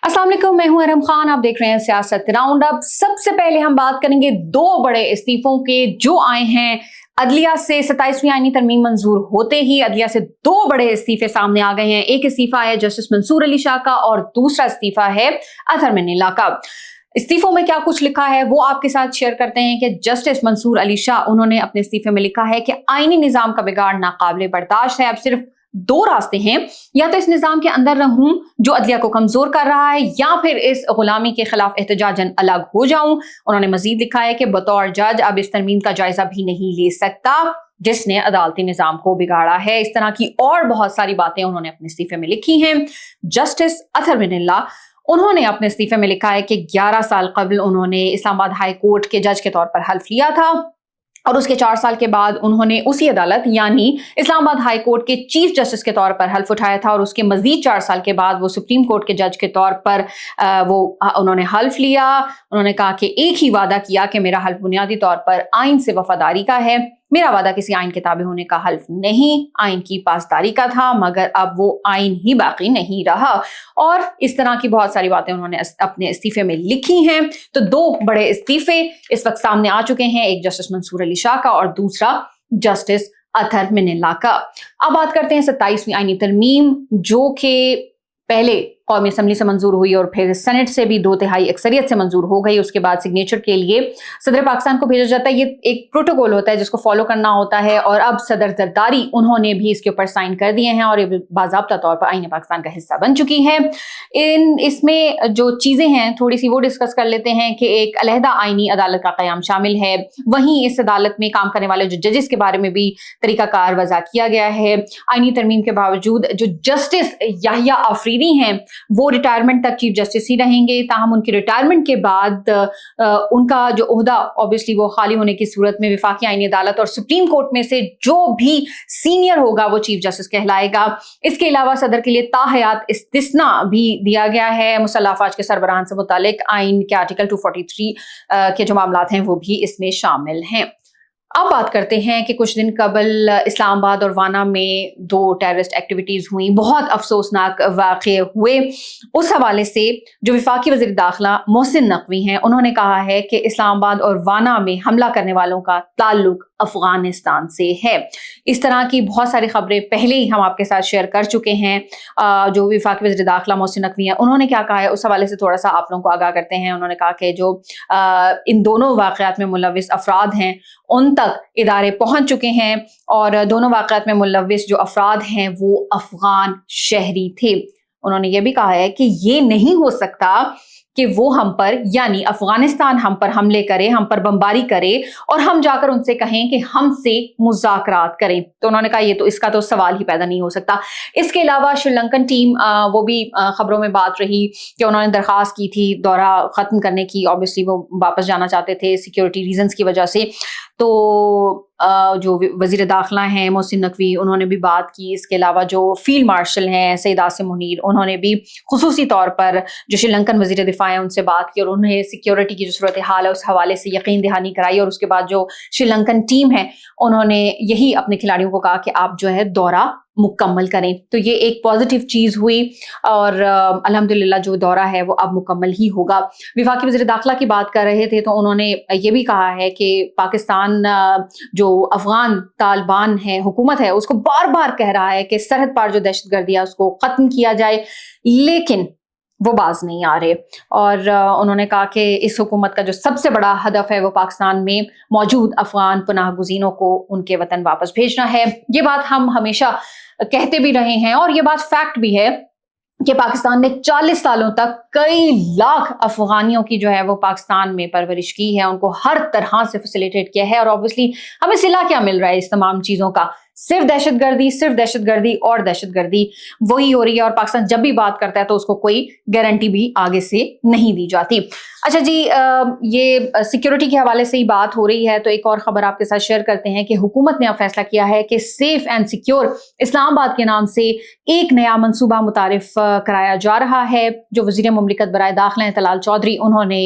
अस्सलाम वालेकुम, मैं हूं अरम खान। आप देख रहे हैं सियासत राउंड अप। सबसे पहले हम बात करेंगे दो बड़े इस्तीफों के जो आए हैं अदलिया से। 27वीं आईनी तरमीम मंजूर होते ही अदलिया से दो बड़े इस्तीफे सामने आ गए हैं। एक इस्तीफा है जस्टिस मंसूर अली शाह का और दूसरा इस्तीफा है अतहर मिन्नाल्लाह का। इस्तीफों में क्या कुछ लिखा है वो आपके साथ शेयर करते हैं कि जस्टिस मंसूर अली शाह, उन्होंने अपने इस्तीफे में लिखा है कि आईनी निजाम का बिगाड़ नाकाबिले बर्दाश्त है। अब सिर्फ दो रास्ते हैं, या तो इस निजाम के अंदर रहूं जो अदलिया को कमजोर कर रहा है, या फिर इस गुलामी के खिलाफ एहतजाजन अलग हो जाऊं। उन्होंने मजीद लिखा है कि बतौर जज अब इस तरमीम का जायजा भी नहीं ले सकता जिसने अदालती निजाम को बिगाड़ा है। इस तरह की और बहुत सारी बातें उन्होंने अपने इस्तीफे में लिखी हैं। जस्टिस अतहर मिन्नाल्लाह, उन्होंने अपने इस्तीफे में लिखा है कि 11 साल कबल उन्होंने इस्लामाबाद हाई कोर्ट के जज के तौर पर हल्फ लिया था और उसके 4 साल के बाद उन्होंने उसी अदालत यानी इस्लामाबाद हाई कोर्ट के चीफ जस्टिस के तौर पर हल्फ उठाया था और उसके मजीद 4 साल के बाद वो सुप्रीम कोर्ट के जज के तौर पर उन्होंने हल्फ लिया। उन्होंने कहा कि एक ही वादा किया कि मेरा हल्फ बुनियादी तौर पर आइन से वफादारी का है, मेरा वादा किसी आइन के ताबे होने का हल्फ नहीं, आइन की पासदारी का था, मगर अब वो आइन ही बाकी नहीं रहा। और इस तरह की बहुत सारी बातें उन्होंने अपने इस्तीफे में लिखी हैं। तो दो बड़े इस्तीफे इस वक्त सामने आ चुके हैं, एक जस्टिस मंसूर अली शाह का और दूसरा जस्टिस अतहर मिन्नाल्लाह का। अब बात करते हैं 27वीं आईनी तरमीम जो कि पहले कौमी असम्बली से मंजूर हुई और फिर सेनेट से भी 2/3 अक्सरियत से मंजूर हो गई। उसके बाद सिग्नेचर के लिए सदर पाकिस्तान को भेजा जाता है। ये एक प्रोटोकॉल होता है जिसको फॉलो करना होता है और अब सदर जरदारी उन्होंने भी इसके ऊपर साइन कर दिए हैं और ये बाज़ाब्ता तौर पर आईन पाकिस्तान का हिस्सा बन चुकी है। इसमें जो चीज़ें हैं थोड़ी सी वो डिस्कस कर लेते हैं कि एक अलहदा आईनी अदालत का क़याम शामिल है। वहीं इस अदालत में काम करने वाले जो जजेस के बारे में भी तरीक़ाकार वज़ा किया गया है। आईनी तरमीम के बावजूद जो जस्टिस याहिया आफरीदी हैं वो रिटायरमेंट तक चीफ जस्टिस ही रहेंगे। ताहम उनकी रिटायरमेंट के बाद उनका जो ओहदा ऑब्वियसली वो खाली होने की सूरत में वफाकी आईनी अदालत और सुप्रीम कोर्ट में से जो भी सीनियर होगा वो चीफ जस्टिस कहलाएगा। इसके अलावा सदर के लिए ताहयात इस्तिस्ना भी दिया गया है। मुसल्लह अफवाज के सरबराहान से मुतालिक आइन के आर्टिकल 243 के जो मामलात हैं वो भी इसमें शामिल हैं। अब बात करते हैं कि कुछ दिन कबल इस्लामाबाद और वाना में 2 टेररिस्ट एक्टिविटीज़ हुई, बहुत अफसोसनाक वाक़े हुए। उस हवाले से जो वफाकी वज़ीर दाखिला मोहसिन नकवी हैं उन्होंने कहा है कि इस्लामाबाद और वाना में हमला करने वालों का ताल्लुक अफगानिस्तान से है। इस तरह की बहुत सारी खबरें पहले ही हम आपके साथ शेयर कर चुके हैं। जो वफाकी वज़ीर दाखिला मोहसिन नकवी हैं उन्होंने क्या कहा है उस हवाले से थोड़ा सा आप लोगों को आगाह करते हैं। उन्होंने कहा कि जो इन दोनों वाक़यात में मुलव्विस अफराद हैं उन तक इदारे पहुंच चुके हैं और दोनों वाक़यात में मुलव्विस जो अफराद हैं वो अफगान शहरी थे। उन्होंने ये भी कहा है कि ये नहीं हो सकता कि वो हम पर यानी अफगानिस्तान हम पर हमले करे, हम पर बमबारी करे और हम जाकर उनसे कहें कि हमसे मुज़ाकरात करें। तो उन्होंने कहा ये तो इसका तो सवाल ही पैदा नहीं हो सकता। इसके अलावा श्रीलंकन टीम वो भी खबरों में बात रही कि उन्होंने दरख्वास्त की थी दौरा ख़त्म करने की। ऑब्वियसली वो वापस जाना चाहते थे सिक्योरिटी रीजंस की वजह से। तो जो वज़ीर दाखिला हैं मोहसिन नकवी उन्होंने भी बात की। इसके अलावा जो फील्ड मार्शल हैं सैयद आसिम मुनीर उन्होंने भी खुसूसी तौर पर जो श्रीलंकन वज़ीर दिफा हैं उनसे बात की और उन्हें सिक्योरिटी की जो सूरत हाल है उस हवाले से यकीन दहानी कराई। और उसके बाद जो श्रीलंकन टीम है उन्होंने यही अपने खिलाड़ियों को कहा कि आप जो है दौरा मुकम्मल करें। तो ये एक पॉजिटिव चीज़ हुई और अल्हम्दुलिल्लाह जो दौरा है वो अब मुकम्मल ही होगा। वफाकी वज़ीर दाखिला की बात कर रहे थे तो उन्होंने ये भी कहा है कि पाकिस्तान जो अफगान तालिबान है हुकूमत है उसको बार बार कह रहा है कि सरहद पार जो दहशतगर्दी है उसको ख़त्म किया जाए, लेकिन वो बाज नहीं आ रहे। और उन्होंने कहा कि इस हुकूमत का जो सबसे बड़ा हदफ है वो पाकिस्तान में मौजूद अफगान पनाह गुज़ीनों को उनके वतन वापस भेजना है। ये बात हम हमेशा कहते भी रहे हैं और ये बात फैक्ट भी है कि पाकिस्तान ने 40 सालों तक कई लाख अफगानियों की जो है वो पाकिस्तान में परवरिश की है, उनको हर तरह से फैसिलिटेट किया है। और ऑब्वियसली हमें सिला क्या मिल रहा है इस तमाम चीज़ों का? सिर्फ दहशतगर्दी और दहशतगर्दी वही हो रही है। और पाकिस्तान जब भी बात करता है तो उसको कोई गारंटी भी आगे से नहीं दी जाती। अच्छा जी, ये सिक्योरिटी के हवाले से ही बात हो रही है तो एक और खबर आपके साथ शेयर करते हैं कि हुकूमत ने अब फैसला किया है कि सेफ एंड सिक्योर इस्लामाबाद के नाम से एक नया मंसूबा मुतारिफ कराया जा रहा है। जो वज़ीर मुमलिकत बराए दाखिला हैं तलाल चौधरी उन्होंने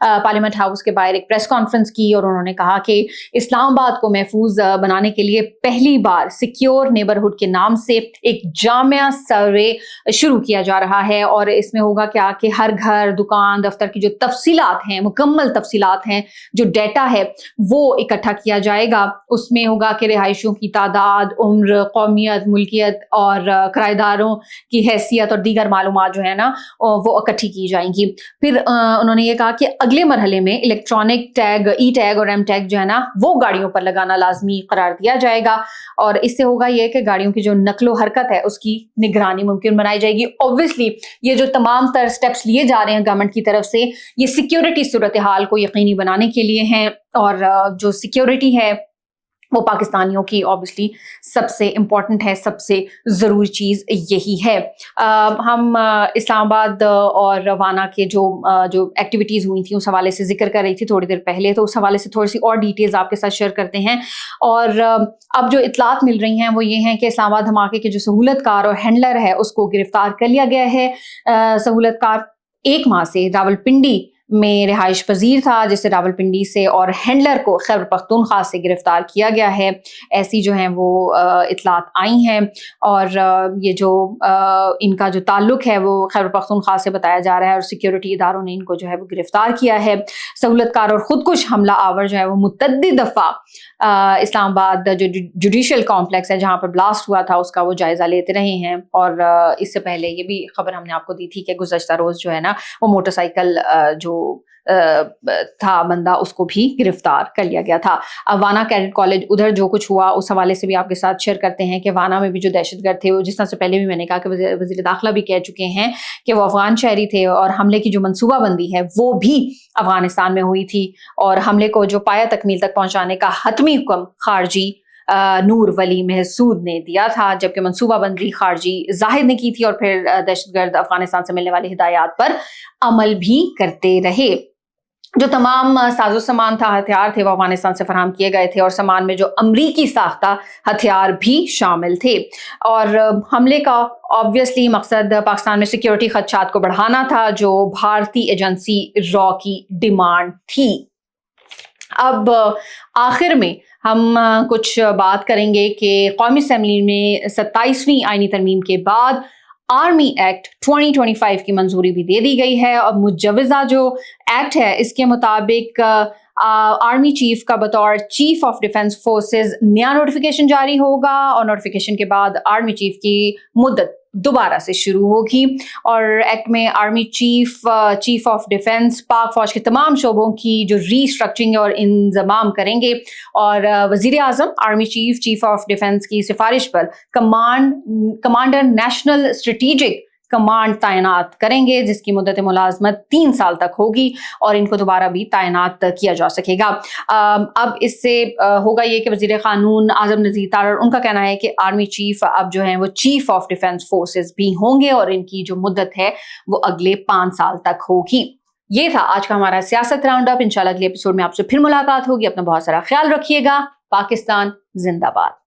पार्लियामेंट हाउस के बाहर एक प्रेस कॉन्फ्रेंस की और उन्होंने कहा कि इस्लामाबाद को महफूज बनाने के लिए पहली बार बार सिक्योर नेबरहुड के नाम से एक जामिया सर्वे शुरू किया जा रहा है और इसमें होगा क्या कि हर घर, दुकान, दफ्तर की जो तफसीलात हैं, मुकम्मल तफसीलात हैं, जो डेटा है वो इकट्ठा किया जाएगा। उसमें होगा कि रिहायशियों की तादाद, उम्र, कौमियत, मुल्कियत और किराएदारों की हैसियत और दीगर मालूमात जो है ना वो इकट्ठी की जाएंगी। फिर उन्होंने ये कहा कि अगले मरहले में इलेक्ट्रॉनिक टैग, ई टैग और एम टैग जो है ना वो गाड़ियों पर लगाना लाजमी करार दिया जाएगा और इससे होगा ये कि गाड़ियों की जो नकलो हरकत है उसकी निगरानी मुमकिन बनाई जाएगी। ऑब्वियसली ये जो तमाम तर स्टेप्स लिए जा रहे हैं गवर्नमेंट की तरफ से, ये सिक्योरिटी सूरत हाल को यकीनी बनाने के लिए हैं और जो सिक्योरिटी है वो पाकिस्तानियों की ऑब्वियसली सबसे इम्पॉर्टेंट है, सबसे ज़रूरी चीज़ यही है। हम इस्लामाबाद और वाना के जो एक्टिविटीज़ हुई थी उस हवाले से जिक्र कर रही थी थोड़ी देर पहले, तो उस हवाले से थोड़ी सी और डिटेल्स आपके साथ शेयर करते हैं। और अब जो इतलात मिल रही हैं वो ये हैं कि इस्लामाबाद धमाके के जो सहूलतकार और हैंडलर है उसको गिरफ्तार कर लिया गया है। सहूलतकार 1 माह से रावलपिंडी में रिहाइश पजीर था, जिसे रावलपिंडी से, और हैंडलर को खैबर पख्तूनख्वा से गिरफ्तार किया गया है। ऐसी जो हैं वो इतलात आई हैं और ये जो इनका जो ताल्लुक है वो खैबर पख्तूनख्वा से बताया जा रहा है और सिक्योरिटी इदारों ने इनको जो है वो गिरफ्तार किया है। सहूलतकार और खुदकुश हमला आवर जो है वो मुतअद्दिद दफ़ा इस्लामाबाद जो जुडिशल कॉम्प्लेक्स है जहाँ पर ब्लास्ट हुआ था उसका वो जायज़ा लेते रहे हैं और इससे पहले ये भी खबर हमने आपको दी थी कि गुज़श्ता रोज़ जो है ना वो मोटरसाइकिल जो था बंदा उसको भी गिरफ्तार कर लिया गया था। अब वाना कैडेट कॉलेज उधर जो कुछ हुआ उस हवाले से भी आपके साथ शेयर करते हैं कि वाना में भी जो दहशतगर्द थे, जिस तरह से पहले भी मैंने कहा कि वज़ीर दाखिला भी कह चुके हैं कि वो अफगान शहरी थे और हमले की जो मनसूबाबंदी है वो भी अफगानिस्तान में हुई थी और हमले को जो पाया तकमील तक पहुंचाने का हतमी हुक्म खारजी नूर वली महसूद ने दिया था, जबकि मनसूबाबंदी खारजी जाहिद ने की थी और फिर दहशतगर्द अफगानिस्तान से मिलने वाली हिदायत पर अमल भी करते रहे। जो तमाम साजो सामान था, हथियार थे, वो अफगानिस्तान से फराहम किए गए थे और सामान में जो अमरीकी साख्ता हथियार भी शामिल थे। और हमले का ऑब्वियसली मकसद पाकिस्तान में सिक्योरिटी खदशात को बढ़ाना था, जो भारतीय एजेंसी रॉ की डिमांड थी। अब आखिर में हम कुछ बात करेंगे कि कौमी असेंबली में 27वीं आईनी तरमीम के बाद आर्मी एक्ट 2025 की मंजूरी भी दे दी गई है और मुजवजा जो एक्ट है इसके मुताबिक आर्मी चीफ का बतौर चीफ ऑफ डिफेंस फोर्सेस नया नोटिफिकेशन जारी होगा और नोटिफिकेशन के बाद आर्मी चीफ की मुद्दत दोबारा से शुरू होगी और एक्ट में आर्मी चीफ ऑफ डिफेंस पाक फौज के तमाम शोबों की जो रीस्ट्रक्चरिंग और इंतजाम करेंगे और वजीर आजम आर्मी चीफ ऑफ डिफेंस की सिफारिश पर कमांडर नेशनल स्ट्रेटेजिक कमांड तैनात करेंगे, जिसकी मुद्दत मुलाजमत 3 साल तक होगी और इनको दोबारा भी तैनात किया जा सकेगा। अब इससे होगा ये कि वजीर कानून आजम नज़ीर तारड़, उनका कहना है कि आर्मी चीफ अब जो है वो चीफ ऑफ डिफेंस फोर्सेस भी होंगे और इनकी जो मुद्दत है वो अगले 5 साल तक होगी। ये था आज का हमारा सियासत राउंड अप। इंशाल्लाह अगले एपिसोड में आपसे फिर मुलाकात होगी। अपना बहुत सारा ख्याल रखिएगा। पाकिस्तान जिंदाबाद।